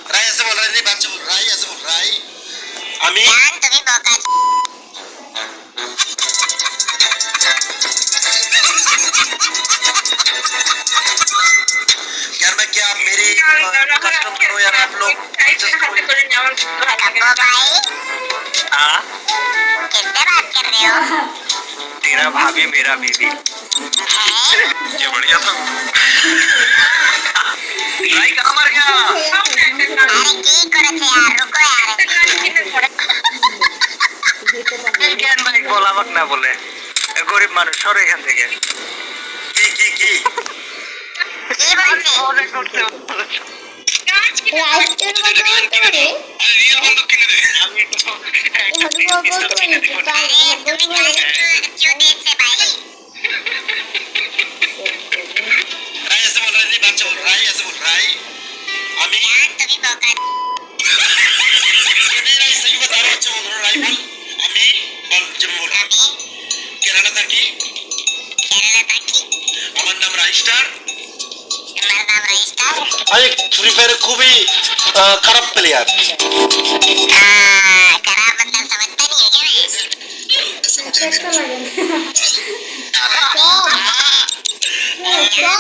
राय ऐसे बोल रहा है, नहीं बात से बोल राय ऐसे बोल रहा है আমি জান তুমি বোকা यार मैं क्या आप मेरी कस्टम करो यार आप लोग अब्बू भाई हाँ किससे बात कर रहे हो तेरा भाभी मेरा बीबी ये बढ़िया था भाई कहाँ मर गया আরে কি করেছে यार रुको यार জ্ঞান ভাই বলা আমাকে না বলে গরিব মানুষ সরে এখান থেকে কি কি বলছে অনেক করতে রাইটের মতো বলতে পারে আরে রিয়েল বন্ধু কিনে দে আমি তো এভাবে বলতে পারে তো তাই अरे তুমি क्यों देखते भाई राय ऐसे बोल रहा है, नहीं बात से बोल राय ऐसे बोल रहा है আমি জান তুমি বোকা ये नहीं राय सही बता रहा हूँ, अच्छा बोल रहा हूँ राय बोल আমি বল জব बोल रहा আমি কেরালা থাকি কেরালা থাকি আমার নাম রাইস্টার আমার নাম রাইস্টার আমি ফ্রি ফায়ার খুবই খারাপ প্লেয়ার खराब मतलब समझता नहीं है क्या একটা লাগে না मैं সব